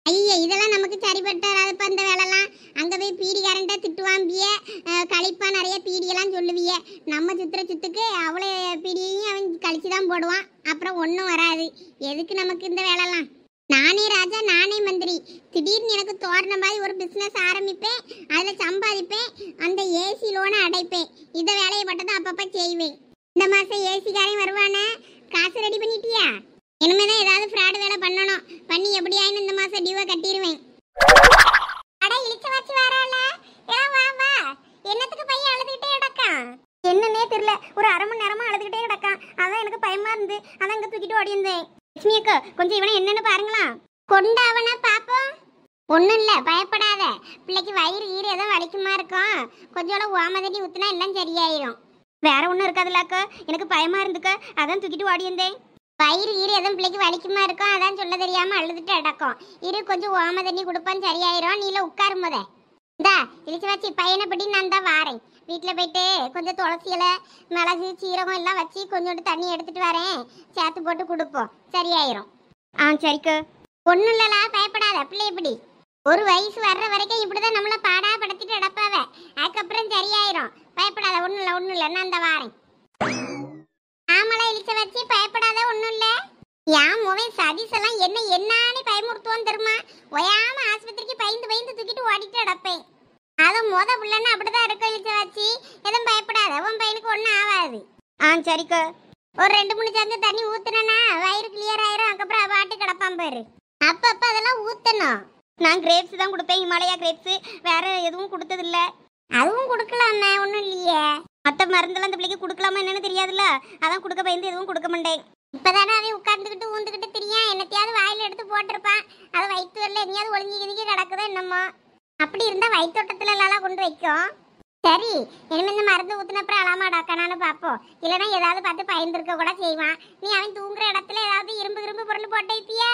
ஐயா, இதெல்லாம் நமக்கு சரிப்பட்டாதுப்பா இந்த வேலைலாம். அங்கே போய் பீடிக்காரன்ட்ட திட்டுவாம்பிய, கழிப்பா நிறைய பீடியெல்லாம் சொல்லுவிய. நம்ம சுத்துக்கு அவ்வளோ பீடியையும் அவன் கழிச்சு தான் போடுவான், அப்புறம் ஒன்றும் வராது. எதுக்கு நமக்கு இந்த வேலைலாம்? நானே ராஜா, நானே மந்திரி. திடீர்னு எனக்கு தோரண மாதிரி ஒரு பிஸ்னஸ் ஆரம்பிப்பேன், அதில் சம்பாதிப்பேன், அந்த ஏசி லோனை அடைப்பேன். இந்த வேலையை மட்டும் தான் அப்பப்போ செய்வேன். இந்த மாதம் ஏசிக்காரையும் வருவானே, காசு ரெடி பண்ணிட்டியா? இனிமேதான் ஏதாவது ஃப்ராட் வேலை பண்ணணும். பண்ணி எப்படியாயின்னு இந்த மாசம் டியூவை கட்டிடுவேன். அட இழுச்சு வச்சு வரால, வா வா. என்னத்துக்கு பையன் அழுதுகிட்டே கிடக்கான்? என்னன்னே தெரியல, ஒரு 1/2 மணி நேரமா அழுதுகிட்டே கிடக்கான். அதான் எனக்கு பயமா இருந்து அதான் இங்க தூக்கிட்டு ஓடி வந்தேன். லட்சுமி அக்கா, கொஞ்சம் இவனை என்னன்னு பாருங்களா. கொண்டு அவனை பாப்போம். ஒன்றும் இல்லை, பயப்படாத. பிள்ளைக்கு வயிறு ஈறு ஏதோ வலிக்குமா இருக்கும், கொஞ்சம் ஓம தண்ணி ஊத்துனா எல்லாம் சரியாயிரும். வேற ஒன்றும் இருக்காதுல்ல அக்கா, எனக்கு பயமா இருந்துக்க, அதான் தூக்கிட்டு ஓடி வந்தேன். வயிறு ஈறு எதுவும் பிள்ளைக்கு வலிக்குமா இருக்கும், அதான் சொல்ல தெரியாம அழுதுட்டு அடக்கும். இரு, கொஞ்சம் ஓம தண்ணி கொடுப்பான்னு சரியாயிரும். நீல உட்காரும் போதே இந்தா இழிச்சு வச்சு பையனை படி நான் தான் வாரேன். வீட்டில் போயிட்டு கொஞ்சம் துளசி இலை, மிளகு, சீரகம் எல்லாம் வச்சு கொஞ்சோண்டு தண்ணி எடுத்துட்டு வரேன், சேர்த்து போட்டு கொடுப்போம், சரியாயிரும். சரிக்கு. ஒன்றும் இல்லலா, பயப்படாத. பிள்ளை எப்படி ஒரு வயசு வர்ற வரைக்கும் இப்படிதான் நம்மளை பாடா படுத்திட்டு அடப்பாவ, அதுக்கப்புறம் சரியாயிரும். பயப்படாத, ஒன்றும் இல்லை நான் தான் வாரேன். ஆமலா இழிச்ச வச்சு பயப்படாத ஒண்ணும் இல்ல. என் முவன் சதீஷ் எல்லாம் என்ன என்னானே பயமுறுத்துவான் தெரியுமா? ஒயாம ஆஸ்பத்திரிக்கு பயந்து பயந்து தூக்கிட்டு ஓடிட்டு அடப்பேன். அது பிள்ளைன்னா அப்படிதான் இருக்கும் இழிச்ச வச்சு. எதுவும் பயப்படாத, உன் பையனுக்கு ஒன்றும் ஆகாது. சரிக்கா. ஒரு 2-3 சங்கு தண்ணி ஊத்துனா வயிறு கிளியர் ஆயிரும். அதுக்கப்புறம் பாட்டு கிடப்பான் பாரு. அப்பப்ப அதெல்லாம் ஊத்தணும். நான் கிரேப்ஸ் தான் கொடுப்பேன், ஹிமாலயா கிரேப்ஸ். வேற எதுவும் கொடுத்ததில்ல. அதுவும் கொடுக்கலாமே, ஒன்றும் இல்லையே. மற்ற மருந்தெல்லாம் இந்த பிள்ளைக்கு கொடுக்கலாமா என்னன்னு தெரியாதுல்ல, அதான் கொடுக்க பயந்து எதுவும் கொடுக்க மாட்டேன். இப்பதானே அவன் உட்கார்ந்துக்கிட்டு ஊந்துக்கிட்டு தெரியும், என்னத்தையாவது வாயில எடுத்து போட்டிருப்பான். அது வயிற்று வரல, எங்கேயாவது ஒழுங்கி கிழிக்க கிடக்குதோ என்னமோ. அப்படி இருந்தா வயிற்றோட்டத்துல எல்லாம் கொண்டு வைக்கும். சரி, இனிமே இந்த மருந்து ஊத்துனப்புறம் அலாமா டாக்கானு பார்ப்போம். இல்லைன்னா ஏதாவது பார்த்து பயந்துருக்க கூட செய்வான். நீ அவன் தூங்குற இடத்துல ஏதாவது இரும்பு பொருள் போட்டு வைப்பியா?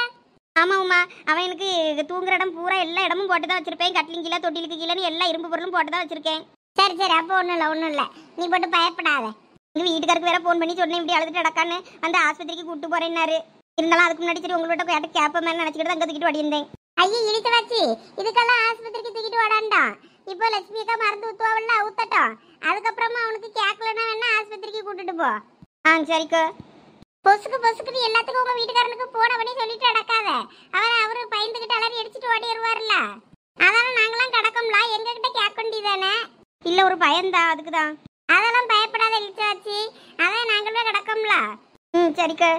ஆமாம்மா, அவன் எனக்கு தூங்குற இடம் பூரா எல்லா இடமும் போட்டு தான் வச்சிருப்பேன். கட்டிலிங் கீழே தொட்டிலுக்கு கீழே எல்லா இரும்பு பொருளும் போட்டு தான் வச்சிருக்கேன். சரி சரி, அப்போ ஒன்றும் இல்லை. நீ போட்டு பயப்படாத. எங்கள் வீட்டுக்காருக்கு வேற ஃபோன் பண்ணி சொன்னேன் இப்படி அழுதுட்டு அடக்கான்னு அந்த ஆஸ்பத்திரிக்கு கூப்பிட்டு போறேன்னாரு. இருந்தாலும் அதுக்கு முன்னாடி சரி உங்கள்கிட்ட கேட்டு கேட்பேன் நினச்சிக்கிட்டு அங்கே தூக்கிட்டு ஓடிந்தேன். ஐயா இழுத்து வச்சு இதுக்கெல்லாம் ஆஸ்பத்திரிக்கு தூக்கிட்டு ஓடாண்டான். இப்போ லட்சுமி அக்கா மருந்து ஊத்துவாவில்ல, ஊத்தட்டும். அதுக்கப்புறமா அவனுக்கு கேட்கலன்னா வேணா ஆஸ்பத்திரிக்கு கூட்டிட்டு போ. சரிக்கா. பொசுக்கு எல்லாத்துக்கும் உங்க வீட்டுக்காரனுக்கு போன பண்ணி சொல்லிட்டு அடக்காத. அவரு பயந்துகிட்டு அலறி அடிச்சுட்டு ஓடி வருவார்ல. அதெல்லாம் நாங்களாம் கிடக்கோம்ல, எங்ககிட்ட கேட்க வேண்டியதானே. இல்ல ஒரு பயந்தா, அதுக்குதான். அதெல்லாம் பயப்படாத இழுச்சாச்சு, அதான் நாங்களும் கிடக்கோம்ல. சரிக்கா.